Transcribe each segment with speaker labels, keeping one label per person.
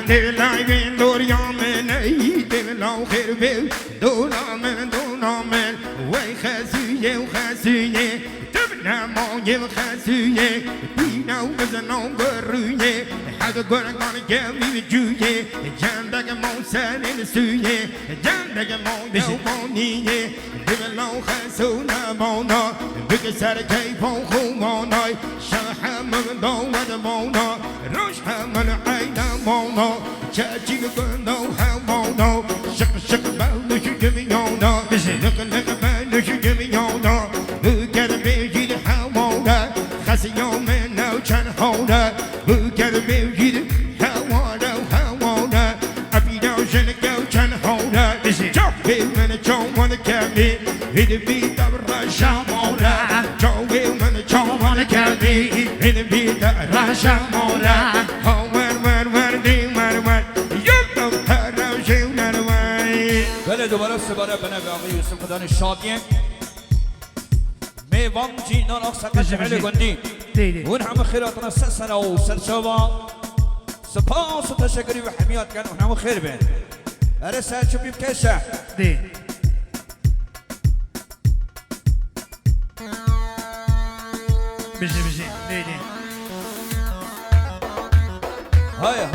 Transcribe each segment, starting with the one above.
Speaker 1: دلای بین دوریا من ای دلو خیر بی دولا من وی خسویه و خسویه نمای خسویه بینو بزنو گرویه حق گرگان گمی جویه جندگ موسن سویه جندگ موانیه دلو خسو نمانا بگ سر کیفون خومانای شرح من داود مانا روش همون عین مانا چاچی گندو همانا شق بلوش جمیانا لق بلوش جمیانا بگر بیجید همانا خسی من نو چند هانا بگر بیجید همانا ابیدو شنگو چند هانا جاوی من چون کمی هید بیتا رشامانا جاوی من چون کمی هید بیتا رشامانا
Speaker 2: بله دوباره سباره به نوی آقای یوسف خدان شادیم میوان جینان آقا جمعه گندی اون همه خیراتنا سنه و سرشابا سپاس و تشکری و حمیات کن اون همه خیر بین اره سر چوبی بکشه
Speaker 3: بشی
Speaker 2: های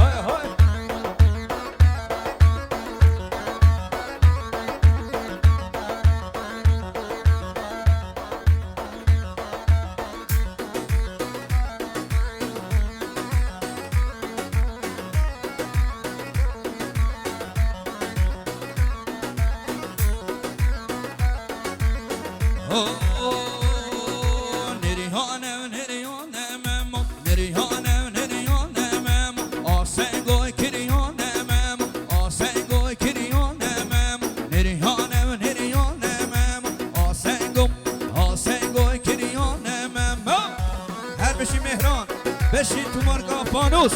Speaker 2: بشی تو مرگا فانوس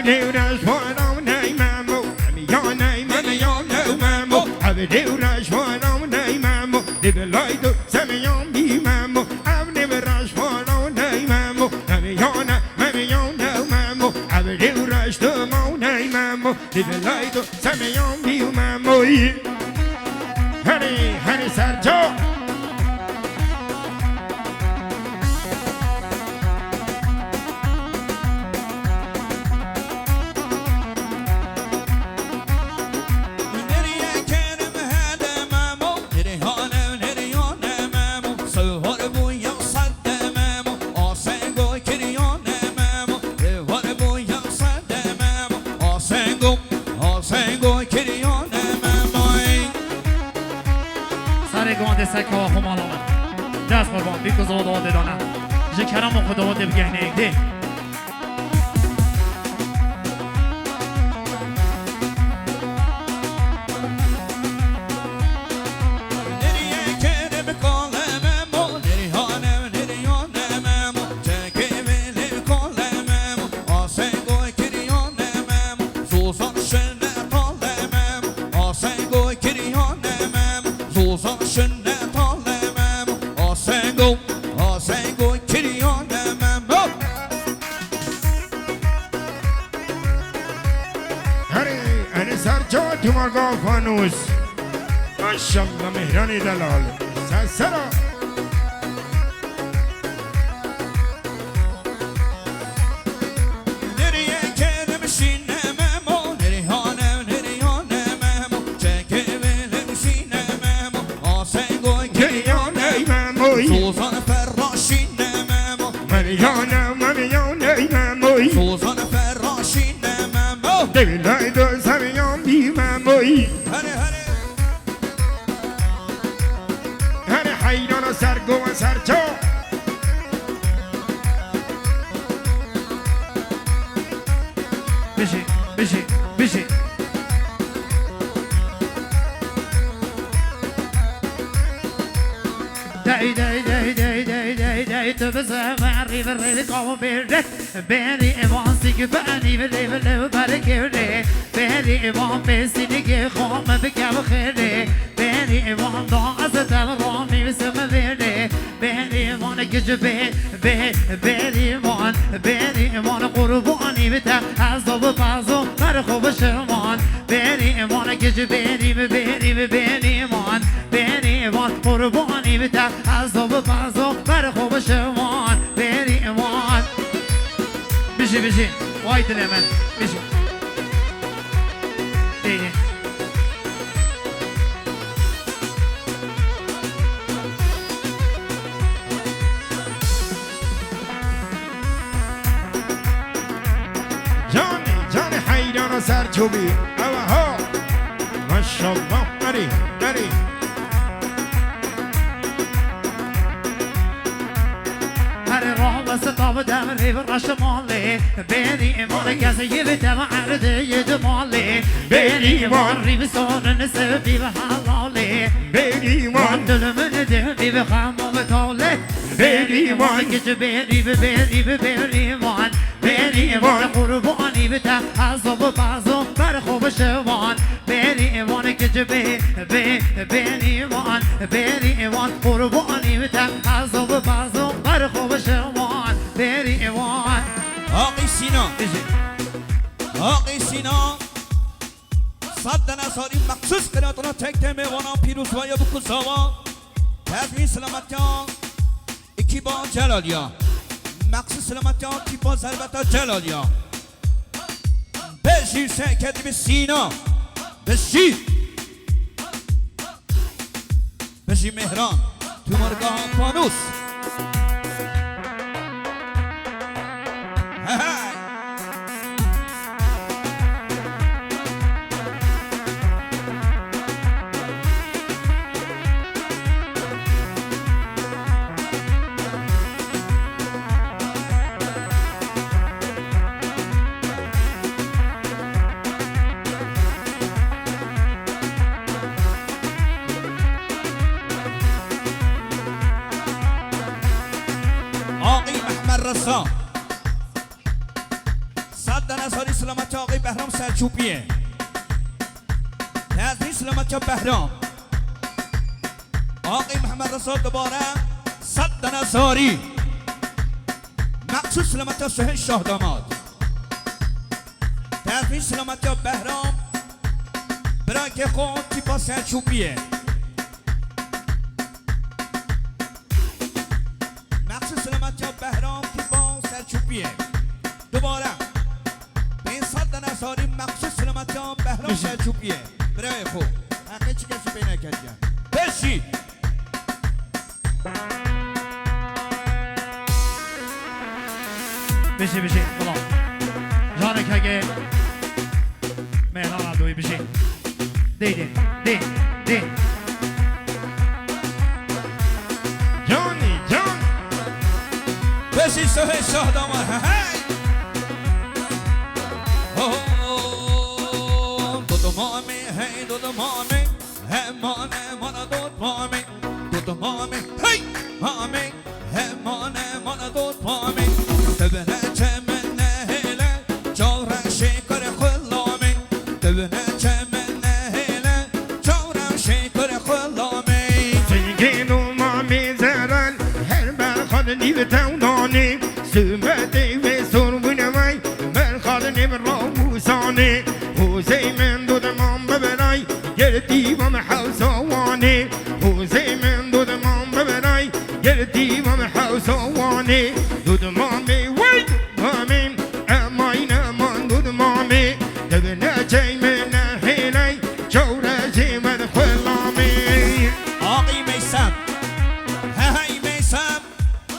Speaker 1: Avderas varam nei mammo, ja nei mammo. Avderas varam nei mammo, det är lojdo som jag blir mammo. Avderas varam nei mammo, ja mammo. Avderas varam nei mammo, det är lojdo som jag blir mammo. Hörni Sergio.
Speaker 3: سک ها خمال آمد دست قربان بی گذار داده دانم جکرم و خدا ده بگهنه ده
Speaker 1: تو مرگا فانوس ماشالله مهرانی دلال سرسرا
Speaker 2: سوزان فراشین ممو
Speaker 1: مریانه مموی
Speaker 2: سوزان فراشین ممو
Speaker 1: دلای دو سمیان بی مموی هر حیران و سرگو و سرچو
Speaker 3: بشی دای بزماری بری کام بیرده بری ایمان سیگ بانی بری بلو برکرده بری ایمان بسینی که خام بکم خیره بری ایمان دا از دل رامی بسم برده بری ایمان گج بری ایمان قربانی بده از دو بازو بر خوب شمان بری ایمان گج بری ایمان قربانی بده از دو بازو بر خوب شمان بری ایمان بشی وای دل من بشی دیگه
Speaker 1: جان حیران سرچوبی اوها ماشاءالله نری
Speaker 3: هر راه واسه تاب دم ریو رشماله بری ایمان کسی به دم عرده یه دماله بری ایمان ریو سان نسبی به حلاله بری ایمان دل من دهی به خمام تاله بری ایمان کج بری ایمان قربانی به ته از و بازو بر خوب شوان بری ایمان کج بری ایمان قربانی به ته از و بازو بر خوب شوان بری ایمان
Speaker 2: آقی سینا صد نصاری مخصوص قراتنا تک میوانا پیروز و یا بکوساوا تزمین سلامتیان اکی با جلالیا مخصوص سلامتیان کی با ضربتا جلالیا بشیر سکتی به سینا بشیر مهران تو مرگاه پانوس رسا صد نصاری سلامت آقای بهرام سرچوبیه نزدی سلامت بهرام آقای محمد رسا دوباره صد نصاری مخصوص سلامت سهل شاه داماد نزدی سلامت بهرام برای که خون تیپا سرچوبیه مخصوص سلامت بهرام چوبیه دوباره به این صد نصاری مخصوص سلامتیان بهرام سرچوبیه برای خوب حقی چی کسی بینه کردیم بشی
Speaker 3: بشی بلا جانه کگه مهران عبدوی بشی دی
Speaker 1: جان
Speaker 2: بشی سهل شاه داماد دو مامی هی دو مامی همانه مانا دو مامی دو مامی هی مامی همانه مانا دو مامی تبنه چمنه هیله جاره شکر خلامی تبنه چمنه هیله جاره شکر خلامی
Speaker 1: تنگینو مامی زرال هر برخاد نیو تونانی سومتی و سربونه وی برخاد نیو راموسانی حوزه من دو دمان ببرای گردی و محوزوانی حوزه من دو دمان ببرای گردی و محوزوانی دو دمامی وی مامین اماین امان دو دمامی دبنه چی من هیلی جوره جیمد خلامی
Speaker 2: آقی میسم هی میسم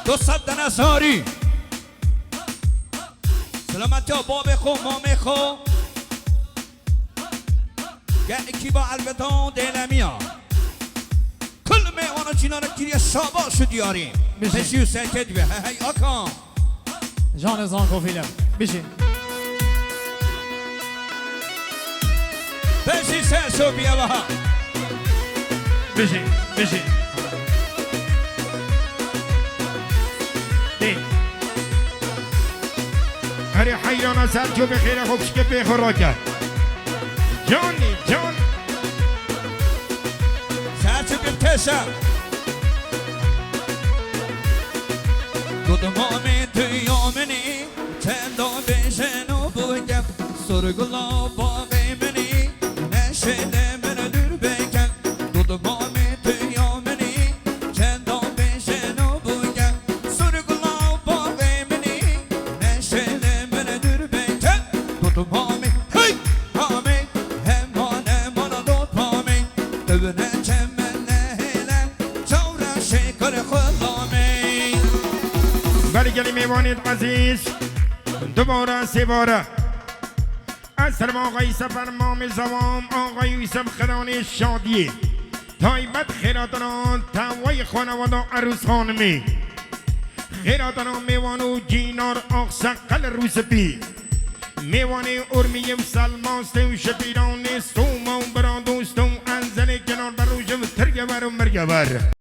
Speaker 2: 200 نصاری سلامت یا باب خو مام خو گه با الودان دلمیا کل میوانا چینا را گیری شابا شد یاریم بشی و سکت به هی آکام
Speaker 3: جان زانکو فیلم بشی
Speaker 2: بشی سرسو بیا بها
Speaker 3: بشی
Speaker 1: هری حیران سر جو بخیر خوبش که بخورا کرد جانی جان
Speaker 2: سرچه بلتشم دودمامی تویامنی چندان بشن و بگم سرگلا با بیمنی نشده من دور بگم دودمامی تویامنی چندان بشن و بگم سرگلا با بیمنی نشده من دور بگم دودمامی هی هامی همانه مانا دود پامی دونه چمن نهیله چورا شکر خلامی
Speaker 1: برگلی میوانید عزیز دوباره سه باره از سلام آقای سفر مام زوام آقای یوسف خدانی شادی تایبت خیراتان توای خانواده عروس خانمی خیراتان میوانو جینار آق سقل روز بی میوانی ارمی و سلماست و شپیران ستوم و برادوستم انزل کنار بروش و ترگه بر و مرگه بر